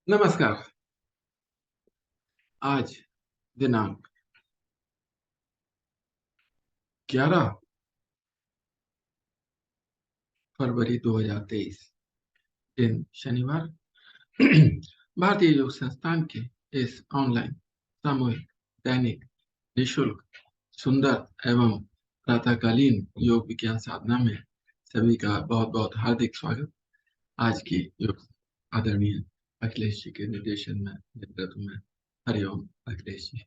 नमस्कार। आज दिनांक 11 फरवरी 2023, दिन शनिवार। भारतीय योग संस्थान के इस ऑनलाइन सामूहिक दैनिक निशुल्क सुंदर एवं प्रातःकालीन योग विज्ञान साधना में सभी का बहुत बहुत हार्दिक स्वागत। आज की योग आदरणीय अखिलेश जी के निर्देशन में नेतृत्व में हरिओम अखिलेश जी।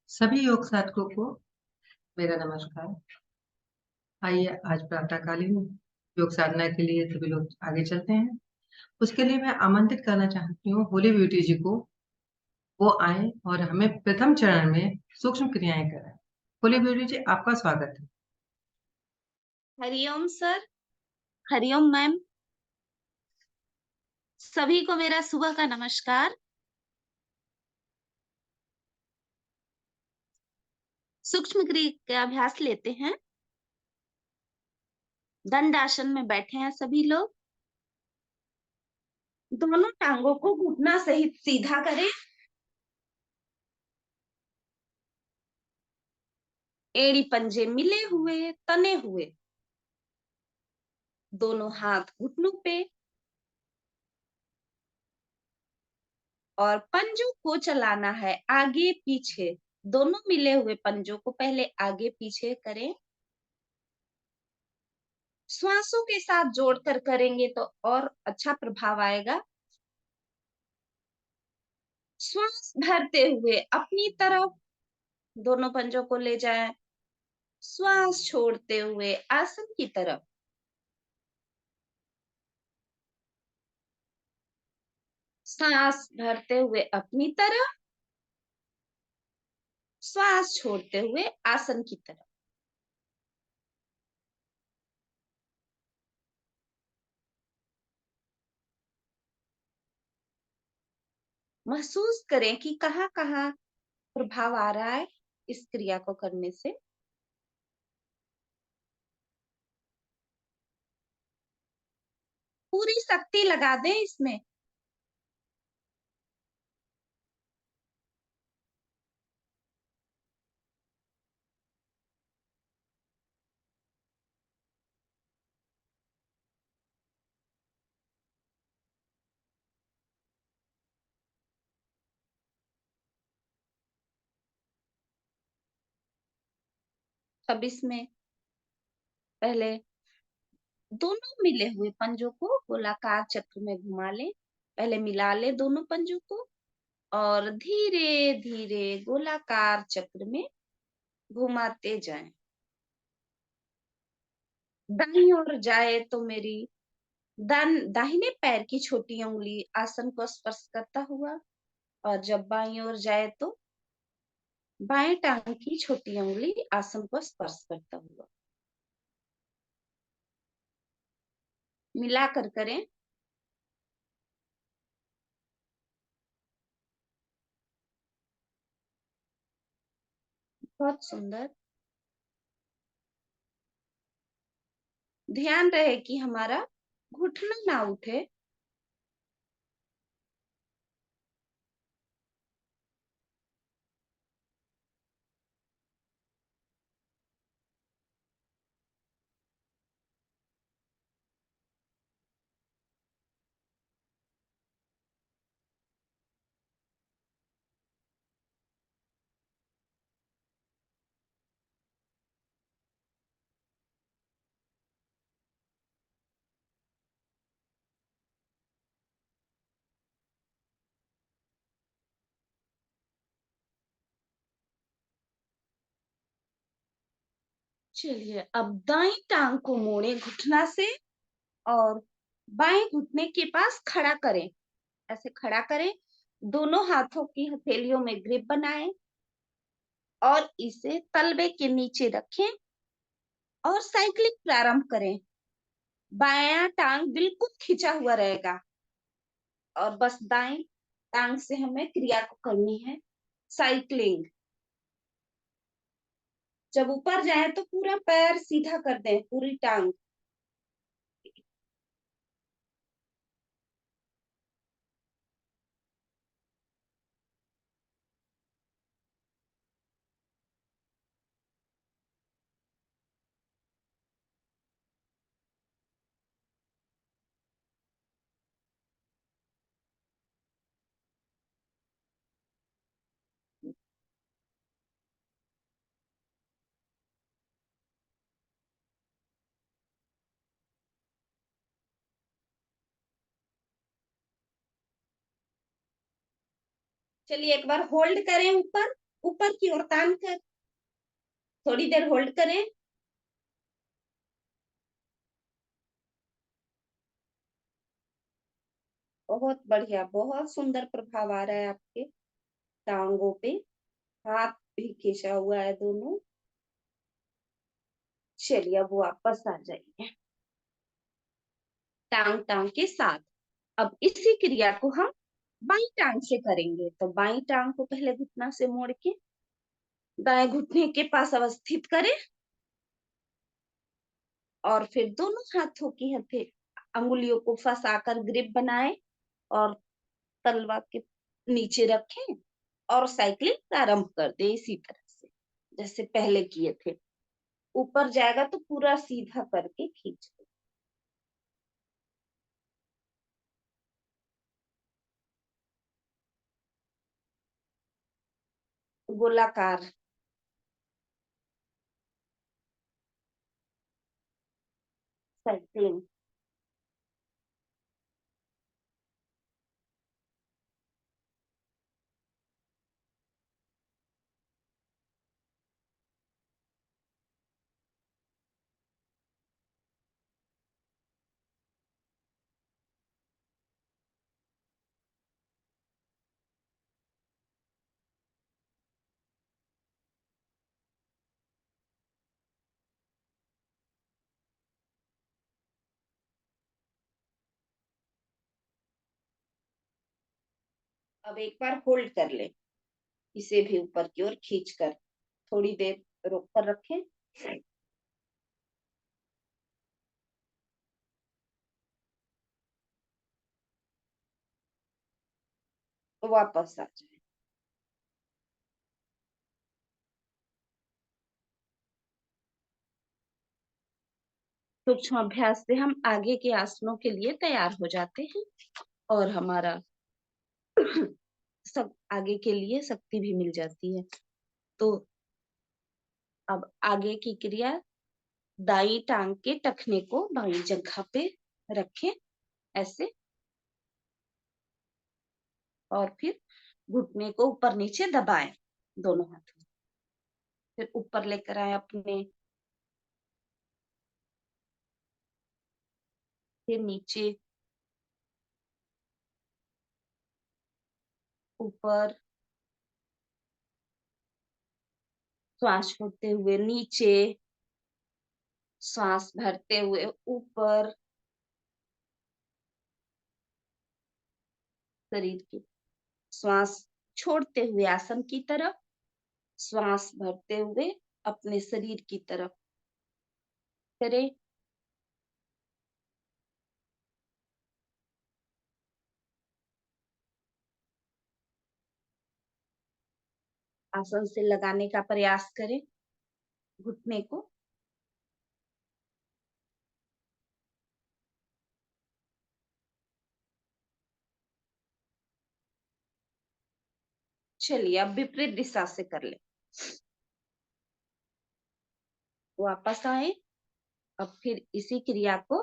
सभी योग साधकों को मेरा नमस्कार। आइए आज प्रातःकालीन योग साधना के लिए सभी लोग आगे चलते हैं। उसके लिए मैं आमंत्रित करना चाहती हूँ होली ब्यूटी जी को, वो आए और हमें प्रथम चरण में सूक्ष्म क्रियाएं कराएं। होली ब्यूटी जी, आपका स्वागत है। हरिओम सर, हरिओम मैम, सभी को मेरा सुबह का नमस्कार। सूक्ष्म क्रिया का अभ्यास लेते हैं। दंड आसन में बैठे हैं सभी लोग। दोनों टांगों को घुटना सहित सीधा करें। एड़ी पंजे मिले हुए, तने हुए। दोनों हाथ घुटनों पे और पंजों को चलाना है आगे पीछे। दोनों मिले हुए पंजों को पहले आगे पीछे करें। श्वासों के साथ जोड़कर करेंगे तो और अच्छा प्रभाव आएगा। श्वास भरते हुए अपनी तरफ दोनों पंजों को ले जाएं। श्वास छोड़ते हुए आसन की तरफ। सांस भरते हुए अपनी तरफ, श्वास छोड़ते हुए आसन की तरफ। महसूस करें कि कहाँ कहाँ प्रभाव आ रहा है इस क्रिया को करने से। पूरी शक्ति लगा दें इसमें। अब इसमें पहले दोनों मिले हुए पंजों को गोलाकार चक्र में घुमा लें। पहले मिला लें दोनों पंजों को और धीरे धीरे गोलाकार चक्र में घुमाते जाएं। दाईं ओर जाए तो मेरी दाहिने पैर की छोटी उंगली आसन को स्पर्श करता हुआ, और जब बाईं ओर जाए तो बाएं टांग की छोटी उंगली आसन को स्पर्श करता हुआ। मिलाकर करें। बहुत सुंदर। ध्यान रहे कि हमारा घुटना ना उठे। चलिए अब दाईं टांग को मोड़े घुटना से और बाएं घुटने के पास खड़ा करें। ऐसे खड़ा करें। दोनों हाथों की हथेलियों में ग्रिप बनाएं और इसे तलवे के नीचे रखें और साइक्लिंग प्रारंभ करें। बायां टांग बिल्कुल खिंचा हुआ रहेगा और बस दाएं टांग से हमें क्रिया को करनी है, साइक्लिंग। जब ऊपर जाए तो पूरा पैर सीधा कर दें, पूरी टांग। चलिए एक बार होल्ड करें, ऊपर ऊपर की ओर तान कर थोड़ी देर होल्ड करें। बहुत बढ़िया, बहुत सुंदर प्रभाव आ रहा है आपके टांगों पे। हाथ भी खींचा हुआ है दोनों। चलिए अब वापस आ जाइए टांग टांग के साथ। अब इसी क्रिया को हम बाई टांग से करेंगे। तो बाई टांग को पहले घुटना से मोड़ के दाएं घुटने के पास अवस्थित करें और फिर दोनों हाथों की हथे अंगुलियों को फंसाकर ग्रिप बनाएं और तलवा के नीचे रखें और साइकिलिंग प्रारंभ कर दे इसी तरह से जैसे पहले किए थे। ऊपर जाएगा तो पूरा सीधा करके खींच दो। गोलाकार साइकिलिंग। अब एक बार होल्ड कर ले, इसे भी ऊपर की ओर खींच कर थोड़ी देर रोक कर रखें। वापस आ जाए। सूक्ष्म अभ्यास से हम आगे के आसनों के लिए तैयार हो जाते हैं और हमारा सब आगे के लिए शक्ति भी मिल जाती है। तो अब आगे की क्रिया, दाई टांग के टखने को बाई जगह पे रखें ऐसे और फिर घुटने को ऊपर नीचे दबाएं दोनों हाथों। फिर ऊपर लेकर आए अपने, फिर नीचे, ऊपर, श्वास छोड़ते हुए नीचे, श्वास भरते हुए ऊपर, शरीर की श्वास छोड़ते हुए आसन की तरफ, श्वास भरते हुए अपने शरीर की तरफ करें। आसन से लगाने का प्रयास करें घुटने को। चलिए अब विपरीत दिशा से कर ले। वापस आए। अब फिर इसी क्रिया को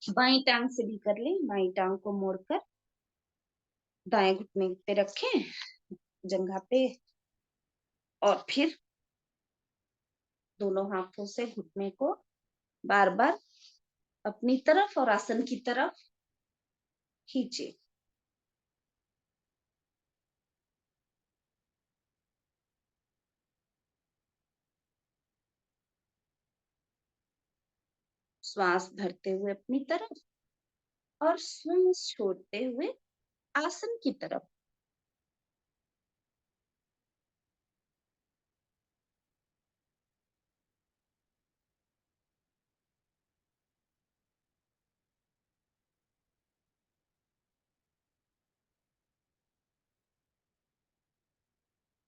बाई टांग से भी कर ले। बाई टांग को मोड़कर दाएं घुटने पे रखें जंघा पे और फिर दोनों हाथों से घुटने को बार बार अपनी तरफ और आसन की तरफ खींचे। श्वास भरते हुए अपनी तरफ और श्वास छोड़ते हुए आसन की तरफ।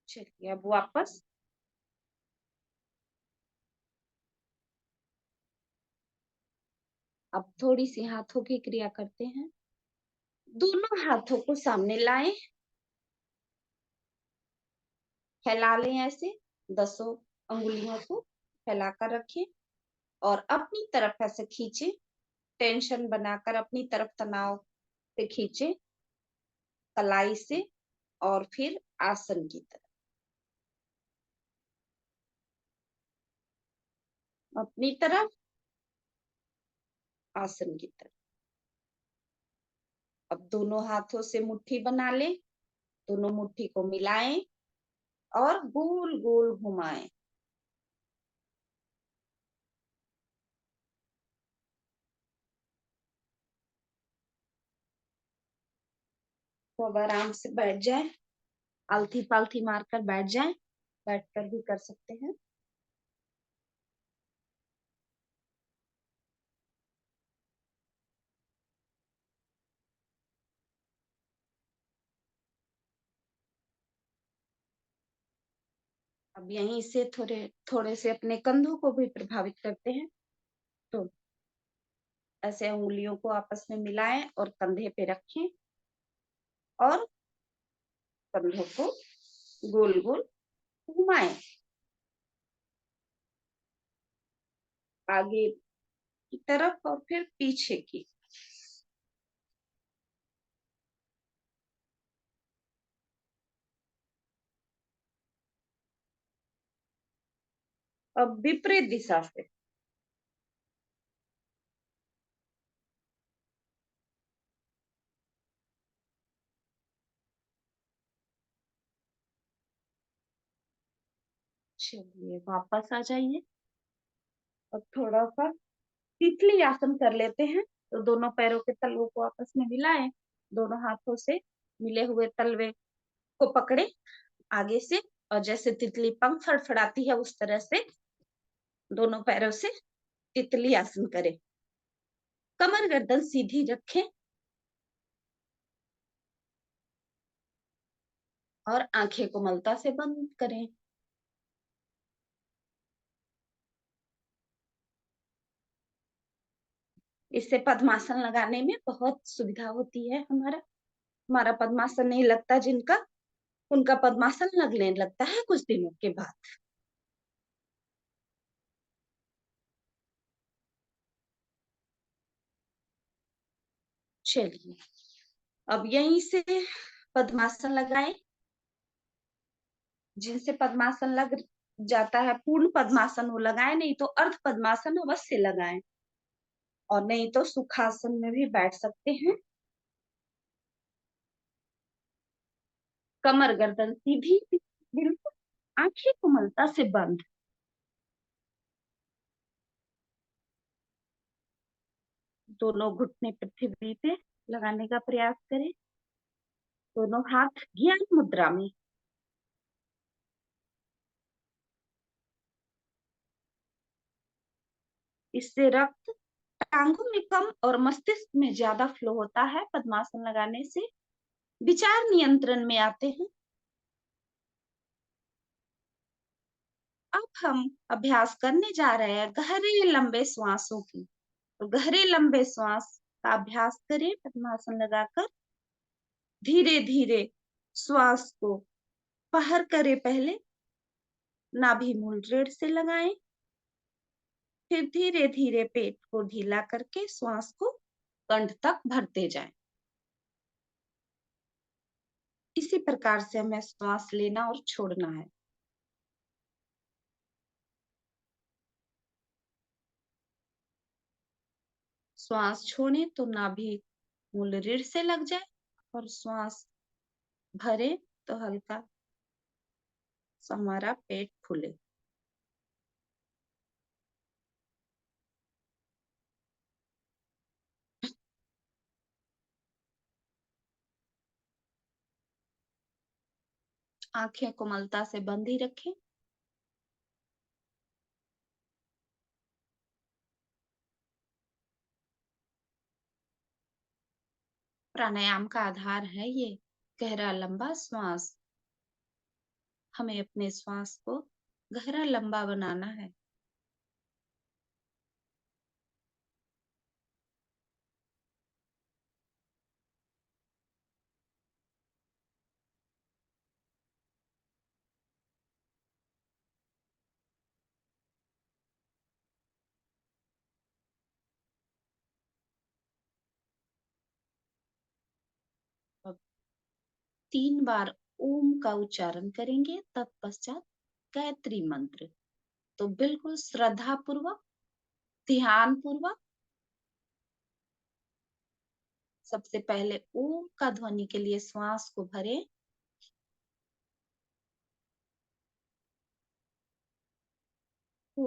चलिए अब वापस। अब थोड़ी सी हाथों की क्रिया करते हैं। दोनों हाथों को सामने लाएं, फैला लें ऐसे 10 अंगुलियों को फैलाकर रखें और अपनी तरफ ऐसे खींचे, टेंशन बनाकर अपनी तरफ तनाव से खींचे कलाई से और फिर आसन की तरफ। अपनी तरफ, आसन की तरफ। अब दोनों हाथों से मुट्ठी बना ले, दोनों मुट्ठी को मिलाएं और गोल गोल घुमाएं। तो अब आराम से बैठ जाए, आलथी पालथी मारकर बैठ जाए, बैठकर भी कर सकते हैं। अब यहीं से थोड़े थोड़े से अपने कंधों को भी प्रभावित करते हैं। तो ऐसे उंगलियों को आपस में मिलाएं और कंधे पे रखें और कंधों को गोल गोल घुमाएं, आगे की तरफ और फिर पीछे की। अब विपरीत दिशा से। चलिए वापस आ जाइए। अब थोड़ा सा तितली आसन कर लेते हैं। तो दोनों पैरों के तलवों को आपस में मिलाएं, दोनों हाथों से मिले हुए तलवे को पकड़े आगे से, और जैसे तितली पंख फड़फड़ाती है उस तरह से दोनों पैरों से तितली आसन करें। कमर गर्दन सीधी रखें और आंखें कोमलता से बंद करें। इससे पद्मासन लगाने में बहुत सुविधा होती है। हमारा पद्मासन नहीं लगता जिनका, उनका पद्मासन लगने लगता है कुछ दिनों के बाद। चलिए अब यहीं से पद्मासन लगाएं। जिनसे पद्मासन लग जाता है पूर्ण पद्मासन वो लगाएं, नहीं तो अर्ध पद्मासन अवश्य लगाएं, और नहीं तो सुखासन में भी बैठ सकते हैं। कमर गर्दन सीधी, बिल्कुल आंखें कोमलता से बंद। दोनों घुटने पृथ्वी पे लगाने का प्रयास करें, दोनों हाथ ज्ञान मुद्रा में। इससे रक्त टांगों में कम और मस्तिष्क में ज्यादा फ्लो होता है। पद्मासन लगाने से विचार नियंत्रण में आते हैं। अब हम अभ्यास करने जा रहे हैं गहरे लंबे श्वासों की। तो गहरे लंबे श्वास का अभ्यास करें पद्मासन लगाकर। धीरे धीरे श्वास को बाहर करें, पहले नाभि मूल रीढ़ से लगाएं, फिर धीरे धीरे पेट को ढीला करके श्वास को कंठ तक भरते जाएं। इसी प्रकार से हमें श्वास लेना और छोड़ना है। श्वास छोड़े तो नाभि मूल रीढ़ से लग जाए, और श्वास भरे तो हल्का सा हमारा पेट फूले। आंखें कोमलता से बंद ही रखें। प्राणायाम का आधार है ये गहरा लंबा श्वास। हमें अपने श्वास को गहरा लंबा बनाना है। अब 3 बार ओम का उच्चारण करेंगे, तत्पश्चात गायत्री मंत्र। तो बिल्कुल श्रद्धा पूर्वक, ध्यान पूर्वक सबसे पहले ओम का ध्वनि के लिए श्वास को भरें। ॐ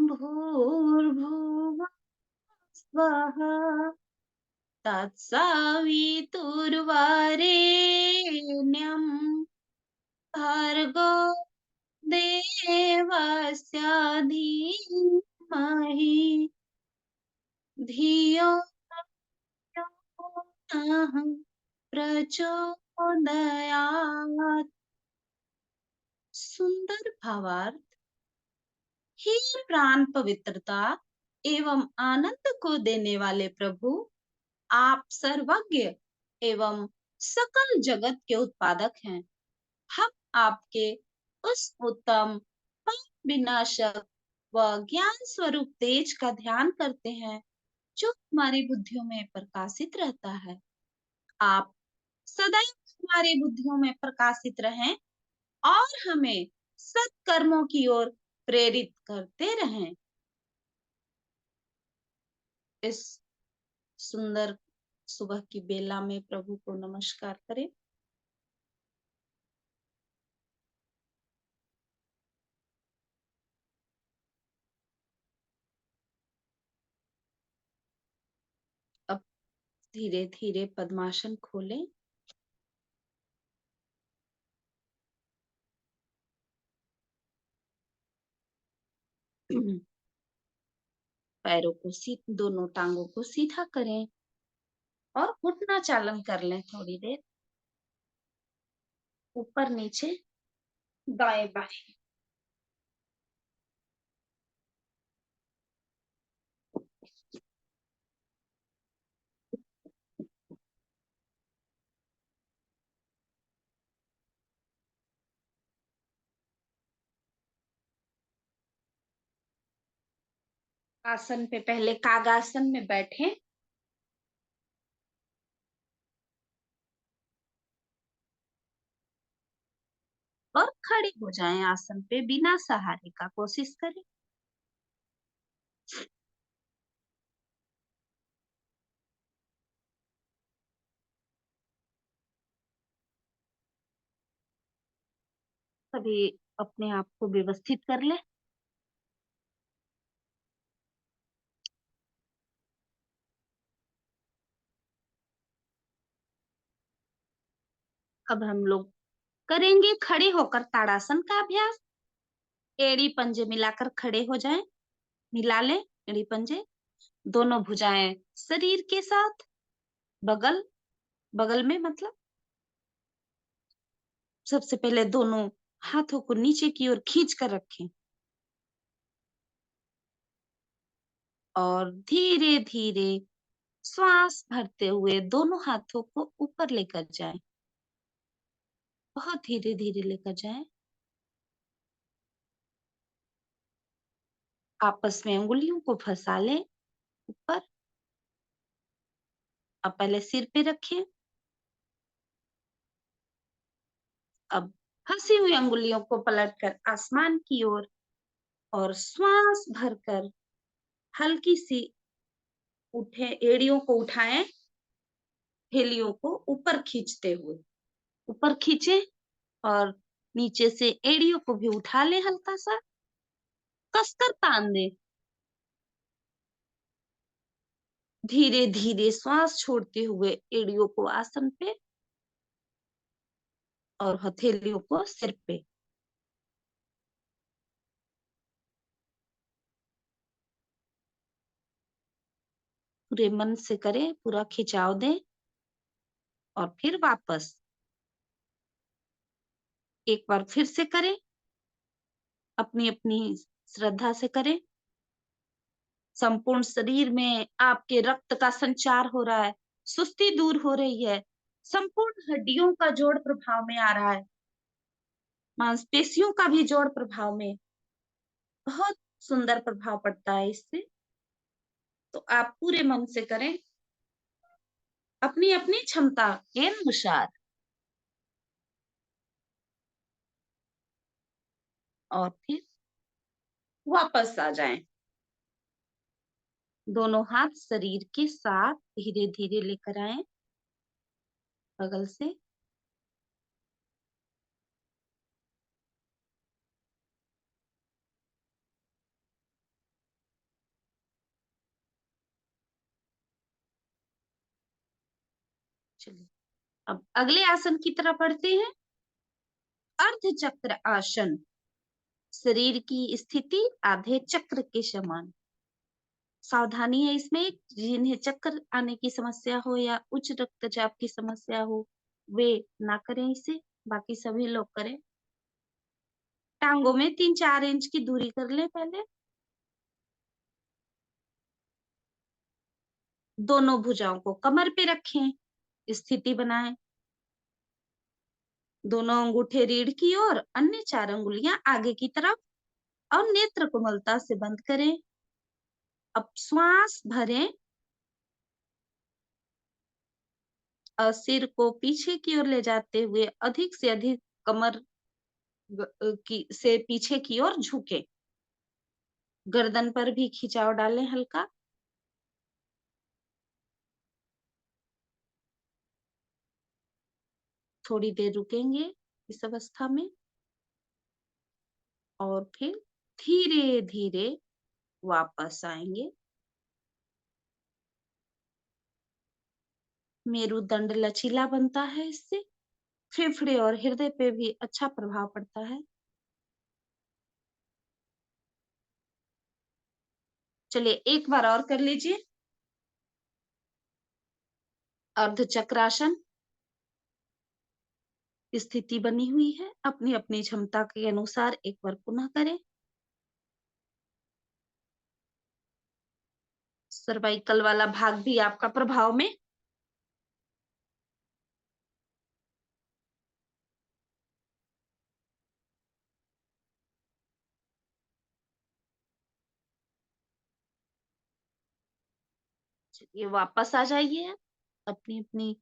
भूर्भुवः स्वः तत्सवितुर्वरेण्यं भर्गो देवस्य धीमहि धियो यो नः प्रचोदयात्। सुंदर भावार्थ। हे प्राण पवित्रता एवं आनंद को देने वाले प्रभु, आप सर्वज्ञ एवं सकल जगत के उत्पादक हैं। हम आपके उस उत्तम पाप विनाशक व ज्ञान स्वरूप तेज का ध्यान करते हैं जो हमारी बुद्धियों में प्रकाशित रहता है। आप सदैव हमारी बुद्धियों में प्रकाशित रहें और हमें सत्कर्मों की ओर प्रेरित करते रहें। इस सुंदर सुबह की बेला में प्रभु को नमस्कार करें। अब धीरे धीरे पद्मासन खोलें। पैरों को दोनों टांगों को सीधा करें और घुटना चालन कर लें थोड़ी देर, ऊपर नीचे दाएं बाएं। आसन पे पहले कागासन में बैठें। और खड़े हो जाएं आसन पे, बिना सहारे का कोशिश करें। कभी अपने आप को व्यवस्थित कर ले। अब हम लोग करेंगे खड़े होकर ताड़ासन का अभ्यास। एड़ी पंजे मिलाकर खड़े हो जाएं, मिला लें एड़ी पंजे, दोनों भुजाएं शरीर के साथ बगल बगल में, मतलब सबसे पहले दोनों हाथों को नीचे की ओर खींच कर रखें और धीरे धीरे श्वास भरते हुए दोनों हाथों को ऊपर लेकर जाएं। बहुत धीरे धीरे लेकर जाएं। आपस में उंगलियों को फंसा लें ऊपर। अब पहले सिर पे रखें, अब फंसी हुई अंगुलियों को पलटकर आसमान की ओर और श्वास भरकर हल्की सी एड़ियों को उठाएं, हेलियों को ऊपर खींचते हुए। ऊपर खींचे और नीचे से एड़ियों को भी उठा ले, हल्का सा कसकर तान दे। धीरे धीरे श्वास छोड़ते हुए एड़ियों को आसन पे और हथेलियों को सिर पे। पूरे मन से करें, पूरा खिंचाव दें और फिर वापस एक बार फिर से करें, अपनी अपनी श्रद्धा से करें। संपूर्ण शरीर में आपके रक्त का संचार हो रहा है, सुस्ती दूर हो रही है, संपूर्ण हड्डियों का जोड़ प्रभाव में आ रहा है, मांसपेशियों का भी जोड़ प्रभाव में। बहुत सुंदर प्रभाव पड़ता है इससे। तो आप पूरे मन से करें, अपनी अपनी क्षमता के अनुसार। और फिर वापस आ जाएं। दोनों हाथ शरीर के साथ धीरे धीरे लेकर आएं बगल से। चलिए अब अगले आसन की तरफ बढ़ते हैं। अर्ध चक्र आसन। शरीर की स्थिति आधे चक्र के समान। सावधानी है इसमें, जिन्हें चक्कर आने की समस्या हो या उच्च रक्तचाप की समस्या हो वे ना करें इसे, बाकी सभी लोग करें। टांगों में 3-4 इंच की दूरी कर लें पहले। दोनों भुजाओं को कमर पे रखें, स्थिति बनाएं। दोनों अंगूठे रीढ़ की ओर, अन्य 4 अंगुलियां आगे की तरफ और नेत्र कोमलता से बंद करें। अब श्वास भरें और सिर को पीछे की ओर ले जाते हुए अधिक से अधिक कमर की से पीछे की ओर झुके। गर्दन पर भी खिंचाव डालें हल्का। थोड़ी देर रुकेंगे इस अवस्था में और फिर धीरे धीरे वापस आएंगे। मेरुदंड लचीला बनता है इससे, फेफड़े और हृदय पे भी अच्छा प्रभाव पड़ता है। चलिए एक बार और कर लीजिए। अर्ध चक्रासन। स्थिति बनी हुई है, अपनी अपनी क्षमता के अनुसार एक बार पुनः करें। सर्वाइकल वाला भाग भी आपका प्रभाव में। चलिए वापस आ जाइए, अपनी अपनी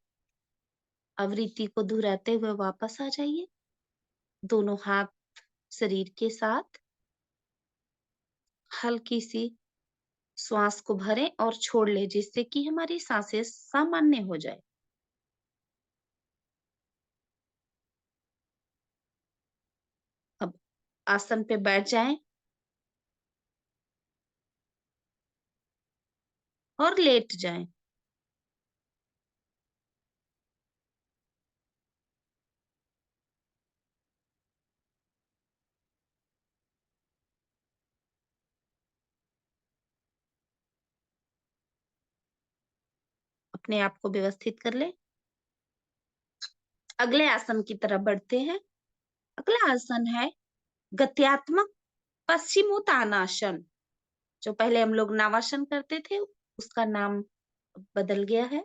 आवृत्ति को दोहराते हुए वापस आ जाइए। दोनों हाथ शरीर के साथ हल्की सी श्वास को भरें और छोड़ ले, जिससे कि हमारी सांसें सामान्य हो जाए। अब आसन पे बैठ जाएं और लेट जाएं। अपने आप को व्यवस्थित कर ले। अगले आसन की तरफ बढ़ते हैं। अगला आसन है गत्यात्मक पश्चिमोत्तानासन। जो पहले हम लोग नावासन करते थे उसका नाम बदल गया है।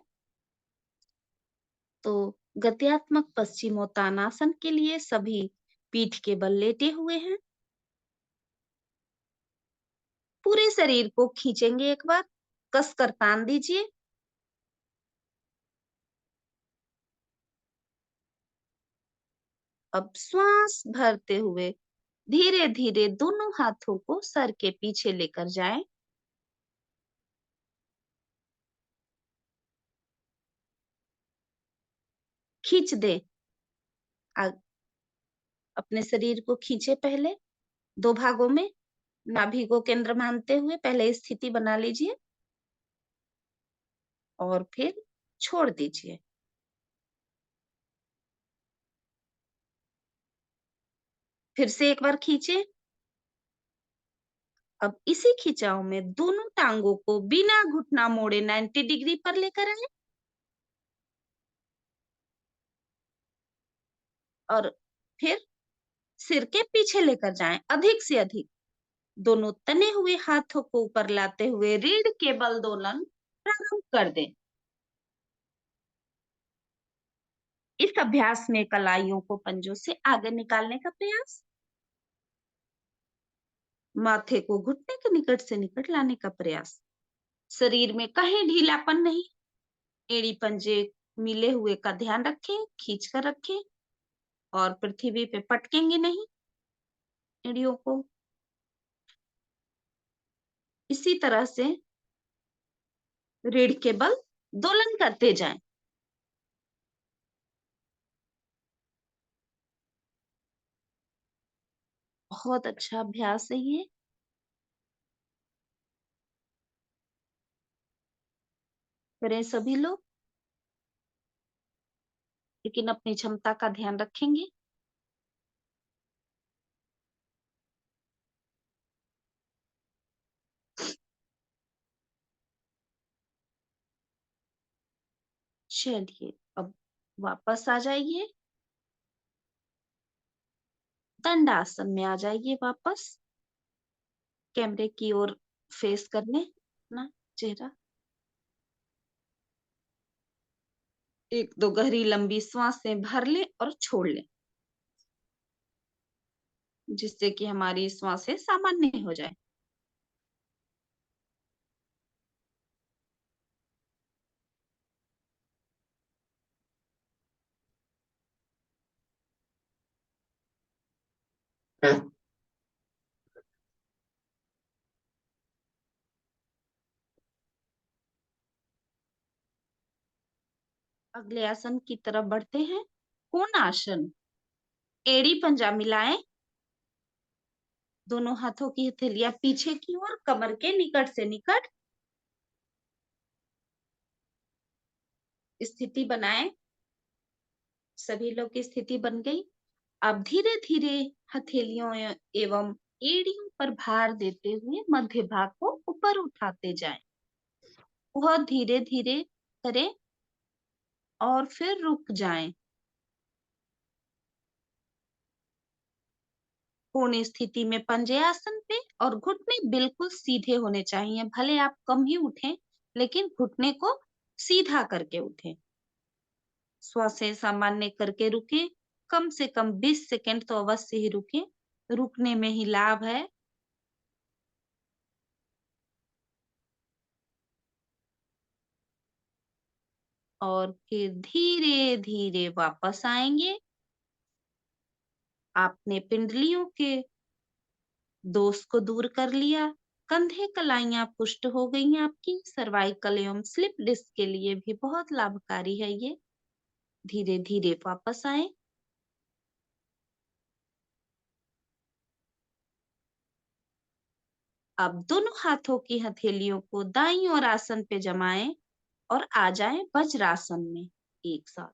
तो गत्यात्मक पश्चिमोत्तानासन के लिए सभी पीठ के बल लेटे हुए हैं। पूरे शरीर को खींचेंगे, एक बार कसकर तान दीजिए। अब श्वास भरते हुए धीरे धीरे दोनों हाथों को सर के पीछे लेकर जाएं। खींच दे। अपने शरीर को खींचे पहले 2 भागों में। नाभि को केंद्र मानते हुए पहले स्थिति बना लीजिए और फिर छोड़ दीजिए। फिर से एक बार खींचे। अब इसी खिंचाव में दोनों टांगों को बिना घुटना मोड़े 90 डिग्री पर लेकर आए और फिर सिर के पीछे लेकर जाएं, अधिक से अधिक। दोनों तने हुए हाथों को ऊपर लाते हुए रीढ़ के बल दोलन प्रारंभ कर दें। इस अभ्यास में कलाइयों को पंजों से आगे निकालने का प्रयास, माथे को घुटने के निकट से निकट लाने का प्रयास। शरीर में कहीं ढीलापन नहीं, एड़ी पंजे मिले हुए का ध्यान रखें, खींच कर रखें और पृथ्वी पे पटकेंगे नहीं एड़ियों को। इसी तरह से रीढ़ के बल दोलन करते जाएं। बहुत अच्छा अभ्यास है ये। करें सभी लोग, लेकिन अपनी क्षमता का ध्यान रखेंगे। चलिए अब वापस आ जाइए, दंडासन में आ जाइए वापस। कैमरे की ओर फेस करने अपना चेहरा। 1-2 गहरी लंबी सांसें भर ले और छोड़ ले, जिससे कि हमारी श्वासें सामान्य हो जाए। अगले आसन की तरफ बढ़ते हैं। कोणासन। एड़ी पंजा मिलाएं, दोनों हाथों की हथेलियां पीछे की ओर, कमर के निकट से निकट स्थिति बनाएं। सभी लोग की स्थिति बन गई। अब धीरे धीरे हथेलियों एवं एड़ियों पर भार देते हुए मध्य भाग को ऊपर उठाते जाएं। बहुत धीरे धीरे करें और फिर रुक जाएं। पूर्ण स्थिति में पंजे आसन पे और घुटने बिल्कुल सीधे होने चाहिए। भले आप कम ही उठें, लेकिन घुटने को सीधा करके उठें। श्वासें सामान्य करके रुके। कम से कम 20 सेकंड तो अवश्य ही रुके, रुकने में ही लाभ है। और फिर धीरे धीरे वापस आएंगे। आपने पिंडलियों के दोष को दूर कर लिया। कंधे कलाइयां पुष्ट हो गई आपकी। सर्वाइकल एवं स्लिप डिस्क के लिए भी बहुत लाभकारी है ये। धीरे धीरे वापस आए। अब दोनों हाथों की हथेलियों को दाईं ओर आसन पे जमाएं और आ जाएं वज्रासन में एक साथ।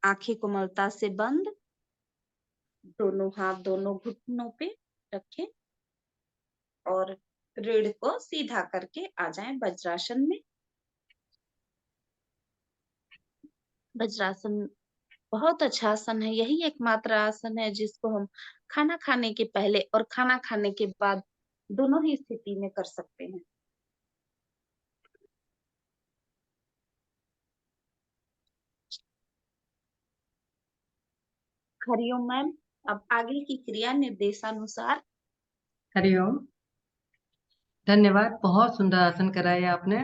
आंखें कोमलता से बंद, दोनों हाथ दोनों घुटनों पे रखें और रीढ़ को सीधा करके आ जाएं वज्रासन में। वज्रासन बहुत अच्छा आसन है। यही एकमात्र आसन है जिसको हम खाना खाने के पहले और खाना खाने के बाद दोनों ही स्थिति में कर सकते हैं। हरिओम मैम, अब आगे की क्रिया निर्देशानुसार। हरिओम। धन्यवाद, बहुत सुंदर आसन कराया आपने।